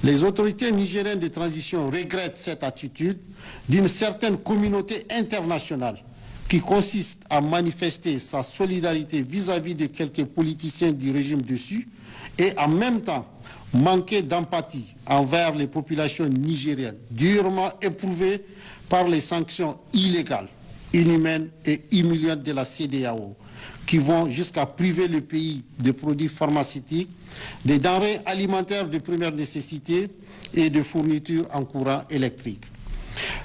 Les autorités nigériennes de transition regrettent cette attitude d'une certaine communauté internationale qui consiste à manifester sa solidarité vis-à-vis de quelques politiciens du régime dessus et en même temps manquer d'empathie envers les populations nigériennes durement éprouvées par les sanctions illégales, inhumaines et humiliantes de la CEDEAO, qui vont jusqu'à priver le pays de produits pharmaceutiques, des denrées alimentaires de première nécessité et de fournitures en courant électrique.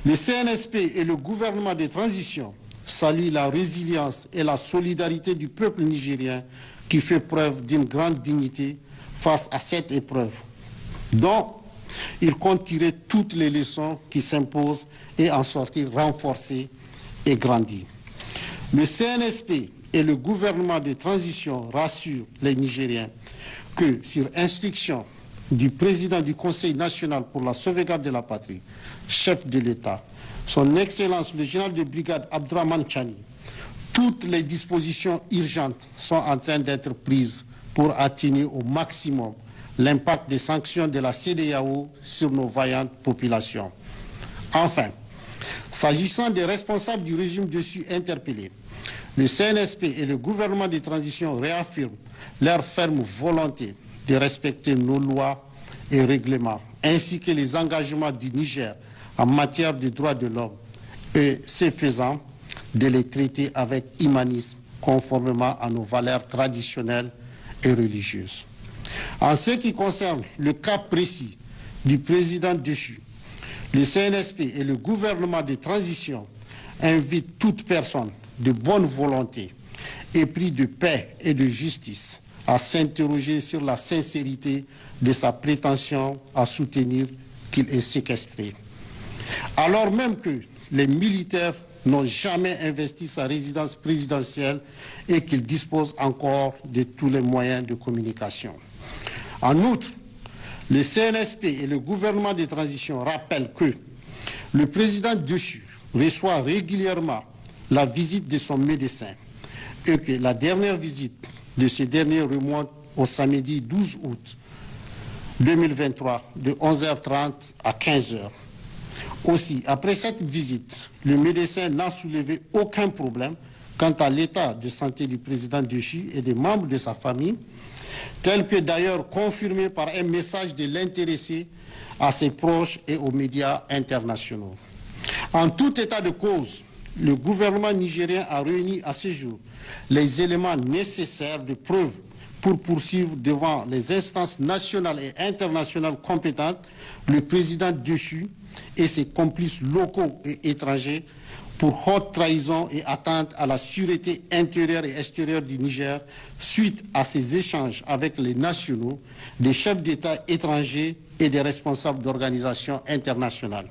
Le CNSP et le gouvernement de transition saluent la résilience et la solidarité du peuple nigérien qui fait preuve d'une grande dignité face à cette épreuve, dont il compte tirer toutes les leçons qui s'imposent et en sortir renforcé et grandi. Le CNSP et le gouvernement de transition rassurent les Nigériens que, sur instruction du président du Conseil national pour la sauvegarde de la patrie, chef de l'État, son Excellence le général de brigade Abdourahmane Tchani, toutes les dispositions urgentes sont en train d'être prises pour atténuer au maximum l'impact des sanctions de la CEDEAO sur nos vaillantes populations. Enfin, s'agissant des responsables du régime dessus interpellés, le CNSP et le gouvernement de transition réaffirment leur ferme volonté de respecter nos lois et règlements, ainsi que les engagements du Niger en matière de droits de l'homme, et ce faisant, de les traiter avec humanisme, conformément à nos valeurs traditionnelles et religieuses. En ce qui concerne le cas précis du président déchu, le CNSP et le gouvernement de transition invitent toute personne de bonne volonté, épris de paix et de justice, à s'interroger sur la sincérité de sa prétention à soutenir qu'il est séquestré. Alors même que les militaires n'ont jamais investi sa résidence présidentielle et qu'ils disposent encore de tous les moyens de communication. En outre, le CNSP et le gouvernement de transition rappellent que le président déchu reçoit régulièrement la visite de son médecin et que la dernière visite de ce dernier remonte au samedi 12 août 2023 de 11h30 à 15h. Aussi, après cette visite, le médecin n'a soulevé aucun problème quant à l'état de santé du président déchu et des membres de sa famille, tel que d'ailleurs confirmé par un message de l'intéressé à ses proches et aux médias internationaux. En tout état de cause, le gouvernement nigérien a réuni à ce jour les éléments nécessaires de preuve pour poursuivre devant les instances nationales et internationales compétentes le président déchu et ses complices locaux et étrangers pour haute trahison et atteinte à la sûreté intérieure et extérieure du Niger suite à ses échanges avec les nationaux, des chefs d'État étrangers et des responsables d'organisations internationales.